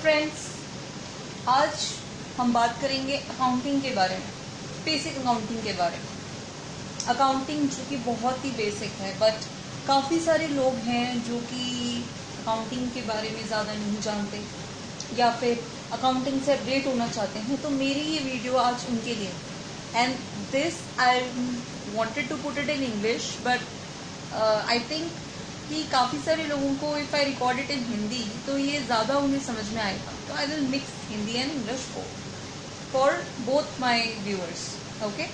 Friends, आज हम बात करेंगे अकाउंटिंग के बारे में, बेसिक अकाउंटिंग के बारे में। अकाउंटिंग जो कि बहुत ही बेसिक है, बट काफ़ी सारे लोग हैं जो कि अकाउंटिंग के बारे में ज़्यादा नहीं जानते या फिर अकाउंटिंग से अपडेट होना चाहते हैं। तो मेरी ये वीडियो आज उनके लिए, and this I wanted to put it in English, but I think कि काफ़ी सारे लोगों को if I record it in Hindi तो ये ज़्यादा उन्हें समझ में आएगा। तो I will mix Hindi and English for both my viewers, okay.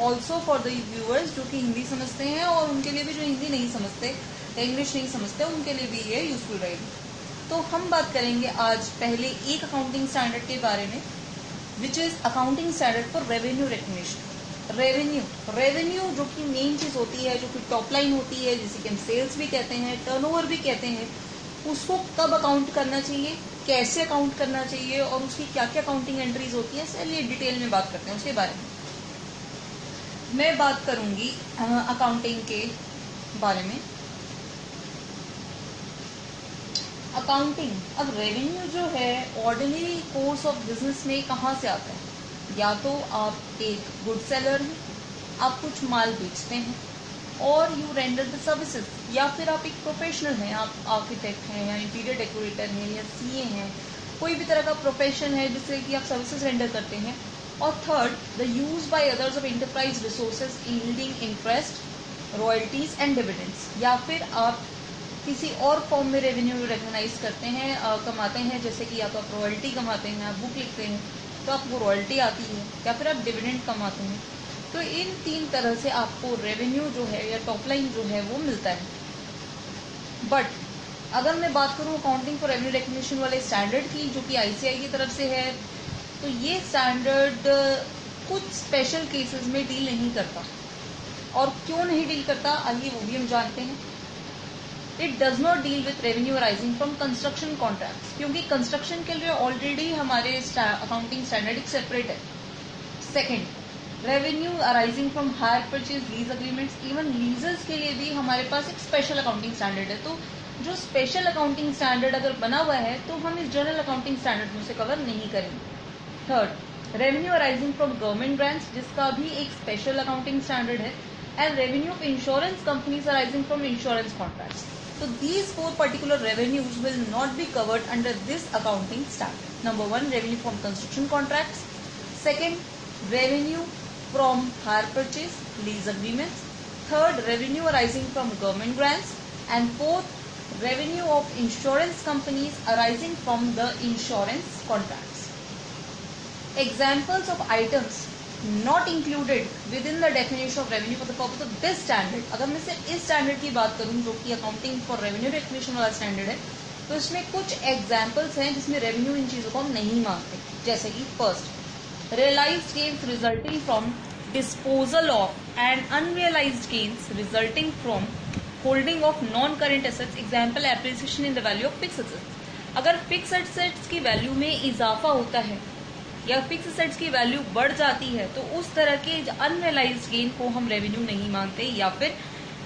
Also for the viewers जो कि हिंदी समझते हैं, और उनके लिए भी जो हिंदी नहीं समझते या इंग्लिश नहीं समझते, उनके लिए भी ये यूजफुल रहेगी। तो हम बात करेंगे आज पहले एक अकाउंटिंग स्टैंडर्ड के बारे में, which is accounting standard for revenue recognition. Revenue जो कि मेन चीज होती है, जो कि टॉप लाइन होती है, जिसे कि हम सेल्स भी कहते हैं, टर्नओवर भी कहते हैं, उसको कब अकाउंट करना चाहिए, कैसे अकाउंट करना चाहिए और उसकी क्या क्या अकाउंटिंग एंट्रीज होती है, चलिए डिटेल में बात करते हैं उसके बारे में। मैं बात करूंगी अकाउंटिंग के बारे में। अकाउंटिंग, अब रेवेन्यू जो है ऑर्डिनरी कोर्स ऑफ बिजनेस में कहाँ से आता है? या तो आप एक गुड सेलर हैं, आप कुछ माल बेचते हैं, और यू रेंडर द सर्विसेज, या फिर आप एक प्रोफेशनल हैं, आप आर्किटेक्ट हैं या इंटीरियर डेकोरेटर हैं या सीए हैं, कोई भी तरह का प्रोफेशन है जिससे कि आप सर्विसेज रेंडर करते हैं। और third, the use by others of enterprise resources yielding interest, royalties and dividends, या फिर आप किसी और फॉर्म में रेवेन्यू रिकग्नाइज करते हैं, कमाते हैं, जैसे कि या तो आप रॉयल्टी कमाते हैं, आप बुक लिखते हैं तो आपको रॉयल्टी आती है, या फिर आप डिविडेंड कमाते हैं। तो इन तीन तरह से आपको रेवेन्यू जो है या टॉप लाइन जो है वो मिलता है। बट अगर मैं बात करूं अकाउंटिंग फॉर रेवेन्यू रिकग्निशन वाले स्टैंडर्ड की, जो कि आईसीआई की तरफ से है, तो ये स्टैंडर्ड कुछ स्पेशल केसेस में डील नहीं करता। और क्यों नहीं डील करता, आइए वो भी हम जानते हैं। It does not deal with revenue arising from construction contracts, क्योंकि कंस्ट्रक्शन के लिए ऑलरेडी हमारे अकाउंटिंग स्टैंडर्ड एक सेपरेट है। Second, revenue arising from hire purchase lease agreements, even लीजेस के लिए भी हमारे पास एक स्पेशल अकाउंटिंग स्टैंडर्ड है। तो जो स्पेशल अकाउंटिंग स्टैंडर्ड अगर बना हुआ है तो हम इस जनरल अकाउंटिंग स्टैंडर्ड में से कवर नहीं करेंगे। Third, revenue arising from government grants, जिसका भी एक स्पेशल अकाउंटिंग स्टैंडर्ड है, and revenue of insurance companies arising from insurance contracts. So these four particular revenues will not be covered under this accounting standard. Number one, revenue from construction contracts. Second, revenue from hire purchase, lease agreements. Third, revenue arising from government grants. And fourth, revenue of insurance companies arising from the insurance contracts. Examples of items not included within the definition of revenue for the purpose of this standard. अगर मैं सिर्फ इस standard की बात करूं, जो कि accounting for revenue recognition वाला स्टैंडर्ड है, तो इसमें कुछ एग्जाम्पल्स हैं जिसमें रेवेन्यू इन चीजों को हम नहीं मानते। जैसे कि first, realised gains resulting from disposal of and unrealised gains resulting from holding of non current assets, example appreciation in the value of fixed assets. अगर फिक्स्ड एसेट्स की वैल्यू में इजाफा होता है या फिक्स एसेट्स की वैल्यू बढ़ जाती है, तो उस तरह के अनरियलाइज्ड गेन को हम रेवेन्यू नहीं मानते। या फिर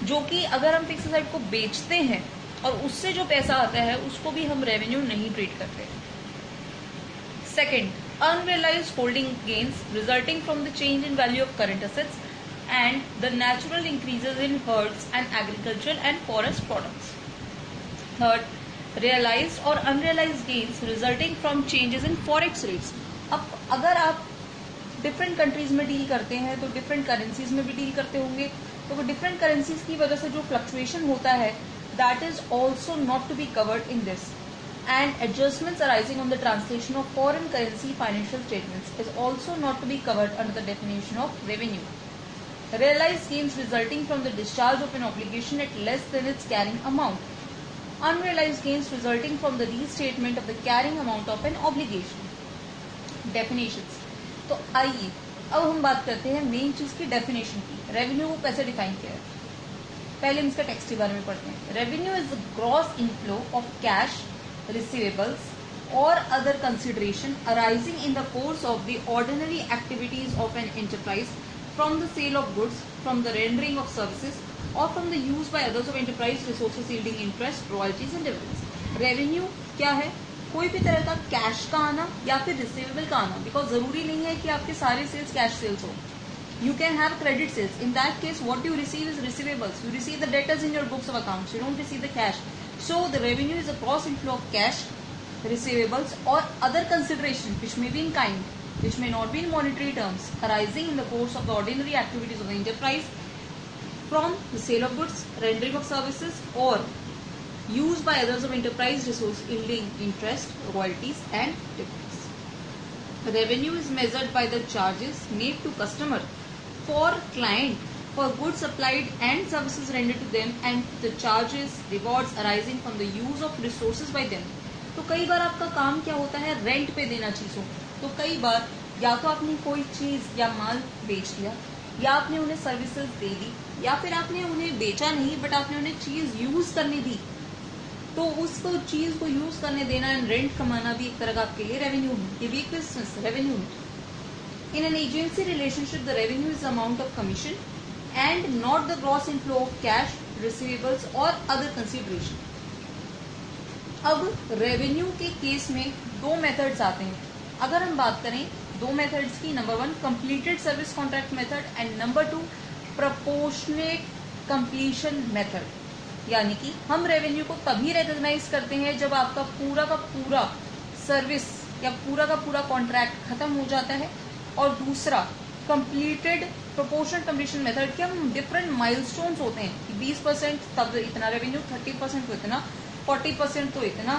जो कि अगर हम फिक्स एसेट को बेचते हैं और उससे जो पैसा आता है उसको भी हम रेवेन्यू नहीं ट्रीट करते। Second, unrealised holding gains resulting from the change in value of current assets and the natural increases in herds and agriculture and forest products. Third, realised और unrealised gains resulting from changes in forex rates. अब अगर आप different countries में deal करते हैं तो different currencies में भी डील करते होंगे, तो वो डिफरेंट करेंसीज की वजह से जो फ्लक्चुएशन होता है, that is also not to be covered in this. And adjustments arising on the translation of foreign currency financial statements is also not to be covered under the definition of revenue. Realised gains resulting from the discharge of an obligation at less than its carrying amount. Unrealised gains resulting from the restatement of the carrying amount of an obligation. Definitions, तो आइए अब हम बात करते हैं main चीज की, definition की। रेवेन्यू को कैसे डिफाइन किया है, पहले हम इसका टेक्स्ट के बारे में पढ़ते हैं। Revenue is the gross inflow of cash, receivables और other consideration arising in the course of the ordinary activities of an enterprise from the sale of goods, from the rendering of services और from the use by others of enterprise resources yielding interest, royalties and dividends. Revenue क्या है? कोई भी तरह का cash का आना या फिर रिसीवेबल का आना, बिकॉज जरूरी नहीं है कि आपके सारे सेल्स कैश सेल्स हो. You can have credit sales. In that case, what you receive is receivables. You receive the debtors in your books of accounts. You don't receive the cash. So the revenue is a gross inflow of cash, receivables, or other consideration which may be in kind, which may not be in monetary terms, arising in the course of the ordinary activities of the enterprise from the sale of goods, rendering of services, or used by others of enterprise resource yielding interest, royalties, and dividends. Revenue is measured by the charges made to customer for client for goods supplied and services rendered to them and the charges rewards arising from the use of resources by them. तो कई बार आपका काम क्या होता है, rent पे देना चीजों. तो कई बार या तो आपने कोई चीज या माल बेच दिया, या आपने उन्हें सर्विसेज दे दी, या फिर आपने उन्हें बेचा नहीं बट आपने उन्हें चीज यूज करने दी. तो उसको चीज को यूज करने देना एंड रेंट कमाना भी एक तरह का आपके लिए रेवेन्यू है. ये भी एक बिजनेस रेवेन्यू है. In an agency relationship, the revenue is the amount of commission and not the gross inflow of cash, receivables or other consideration. अब रेवेन्यू के केस में दो मेथड्स आते हैं. अगर हम बात करें दो मेथड्स की, number 1 completed service contract method and number 2 proportionate completion method. यानी कि हम रेवेन्यू को तभी रिकॉग्नाइज करते हैं जब आपका पूरा का पूरा सर्विस या पूरा का पूरा कॉन्ट्रैक्ट खत्म हो जाता है. और दूसरा कंप्लीटेड प्रोपोर्शनल कंप्लीशन मेथड के हम डिफरेंट माइलस्टोन्स होते हैं कि 20% तब इतना रेवेन्यू, 30% तो इतना, 40% तो इतना,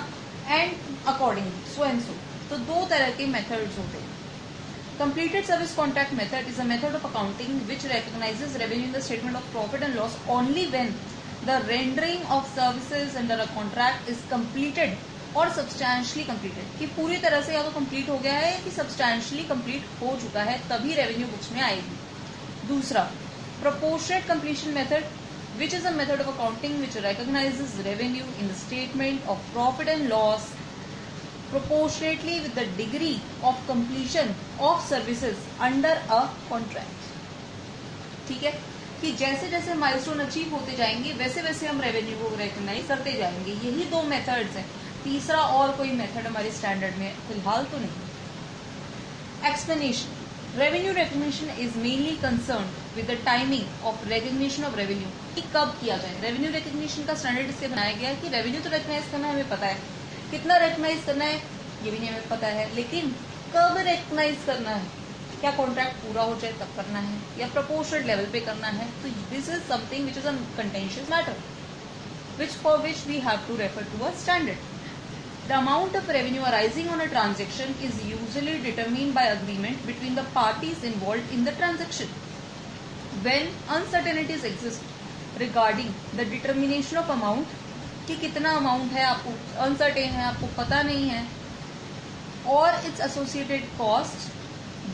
and accordingly so and so. तो दो तरह के मेथड्स होते हैं. Completed service contract method is a method of accounting which recognises revenue in the statement of profit and loss only when the rendering of services under a contract is completed और substantially completed. कि पूरी तरह से या तो complete हो गया है कि सब्सटैंशियली कंप्लीट हो चुका है, तभी रेवेन्यू बुक्स में आएगी. दूसरा proportionate completion method which is a method of accounting which recognises revenue in the statement of profit and loss proportionately with the degree of completion of services under a contract. ठीक है, कि जैसे जैसे milestone achieve होते जाएंगे वैसे वैसे हम रेवेन्यू को रिकॉग्नाइज करते जाएंगे. यही दो मेथड्स हैं. तीसरा और कोई मेथड हमारे स्टैंडर्ड में फिलहाल तो नहीं. Explanation. Revenue recognition is mainly concern with the timing of recognition of revenue. कि कब किया जाए. रेवेन्यू रिकॉग्निशन का स्टैंडर्ड इससे बनाया गया है कि रेवेन्यू तो रिकॉग्नाइज करना है, हमें पता है. कितना रिकॉग्नाइज करना है ये भी नहीं हमें पता है, लेकिन कब रिकॉग्नाइज करना है, क्या कॉन्ट्रैक्ट पूरा हो जाए तब करना है या प्रपोर्शनल लेवल पे करना है. तो this is something which is a contentious matter which for which we have to refer to a standard. The amount of revenue arising on a transaction is usually determined by agreement between the parties involved in the transaction. When uncertainties exist regarding the determination of amount, कि कितना amount है आपको uncertain है, आपको पता नहीं है, और its associated costs,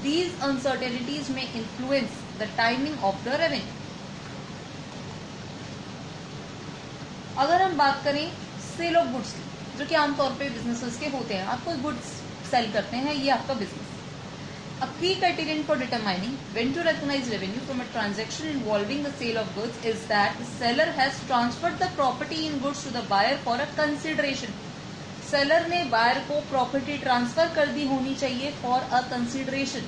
these uncertainties may influence the timing of the revenue. अगर हम बात करें सेल ऑफ गुड्स की, जो कि आमतौर पे बिजनेसेस के होते हैं, आपको गुड्स सेल करते हैं, ये आपका business. A key criterion for determining when to recognize revenue from a transaction involving the sale of goods is that the seller has transferred the property in goods to the buyer for a consideration. Seller ने buyer को property transfer कर दी होनी चाहिए for a consideration.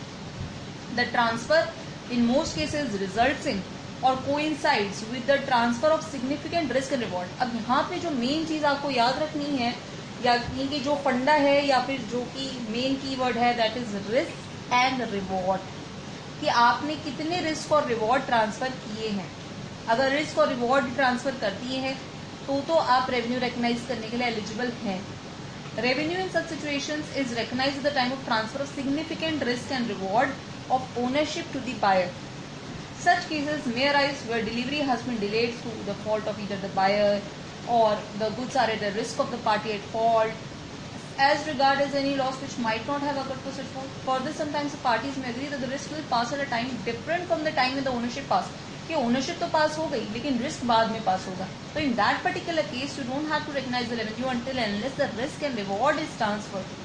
The transfer in most cases results in और coincides with the transfer of significant risk and reward. अब यहाँ पे जो मेन चीज आपको याद रखनी है, या कि जो फंडा है या फिर जो कि मेन कीवर्ड है, that is risk and reward. कि आपने कितने रिस्क और रिवॉर्ड ट्रांसफर किए हैं. अगर रिस्क और रिवॉर्ड ट्रांसफर कर दिए हैं तो आप रेवेन्यू रिकॉग्नाइज करने के लिए एलिजिबल हैं. Revenue in such situations is recognised at the time of transfer of significant risk and reward of ownership to the buyer. Such cases may arise where delivery has been delayed through the fault of either the buyer or the goods are at the risk of the party at fault. As regards any loss which might not have occurred for such fault, further sometimes the parties may agree that the risk will pass at a time different from the time when the ownership passed. कि ownership तो पास हो गई लेकिन risk बाद में pass होगा. तो in that particular case you don't have to recognise the revenue until unless the risk and reward is transferred.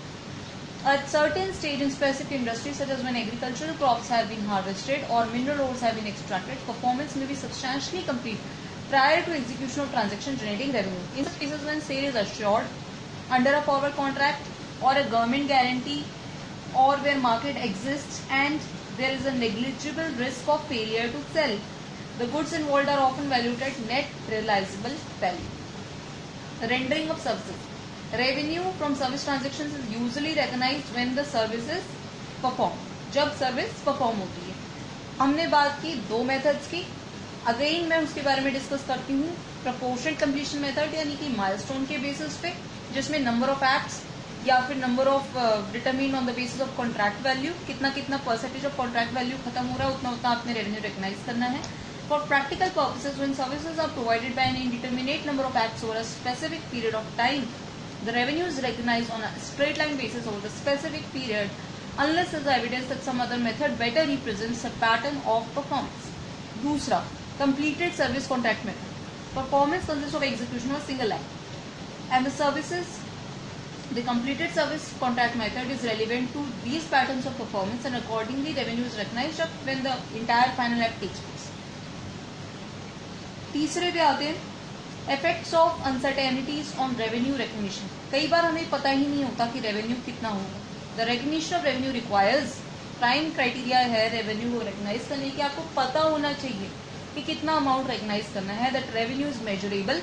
At certain stage in specific industries such as when agricultural crops have been harvested or mineral ores have been extracted, performance may be substantially complete prior to execution of transaction generating revenue. In such cases when sale is assured under a forward contract or a government guarantee, or where market exists and there is a negligible risk of failure to sell. The goods involved are often valued at net realizable value. Rendering of services. Revenue from service transactions is usually recognized when the service is performed. जब service perform होती है. हमने बात की दो methods की. Again मैं उसके बारे में डिस्कस करती हूँ. प्रपोर्शनल कंप्लीशन मेथड यानी कि माइलस्टोन के बेसिस पे, जिसमें नंबर ऑफ एक्ट्स या फिर number of determine on the basis of contract value, कितना कितना परसेंटेज ऑफ कॉन्ट्रैक्ट वैल्यू खत्म हो रहा है उतना उतना आपने रेवेन्यू रिकॉग्नाइज करना है. For practical purposes, when services are provided by an indeterminate number of acts over a specific period of time, the revenue is recognized on a straight line basis over the specific period, unless there is evidence that some other method better represents a pattern of performance. दूसरा, completed service contract method. Performance consists of execution of a single act, and the services. The completed service contract method is relevant to these patterns of performance, and accordingly, revenue is recognized when the entire final act takes place. तीसरे पे आते हैं effects of uncertainties on revenue recognition. कई बार हमें पता ही नहीं होता कि रेवेन्यू कितना होगा. The recognition of revenue requires, prime criteria है रेवेन्यू को रिकग्नाइज करने की, आपको पता होना चाहिए कि कितना अमाउंट रिकग्नाइज करना है. That revenue is measurable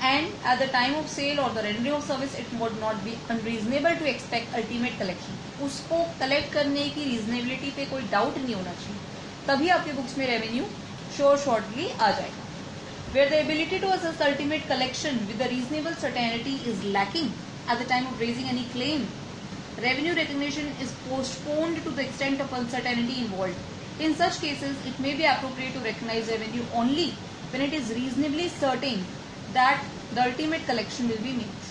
and at the time of sale और the rendering of service it would not be unreasonable to expect ultimate collection. उसको कलेक्ट करने की रीजनेबिलिटी पे कोई डाउट नहीं होना चाहिए, तभी आपके बुक्स में रेवेन्यू शॉर्टली आ जाएगा. Where the ability to assess ultimate collection with a reasonable certainty is lacking at the time of raising any claim, revenue recognition is postponed to the extent of uncertainty involved. In such cases, it may be appropriate to recognize revenue only when it is reasonably certain that the ultimate collection will be made.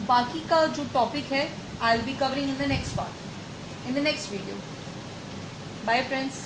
बाकी का जो topic है I'll be covering in the next part, in the next video. Bye friends.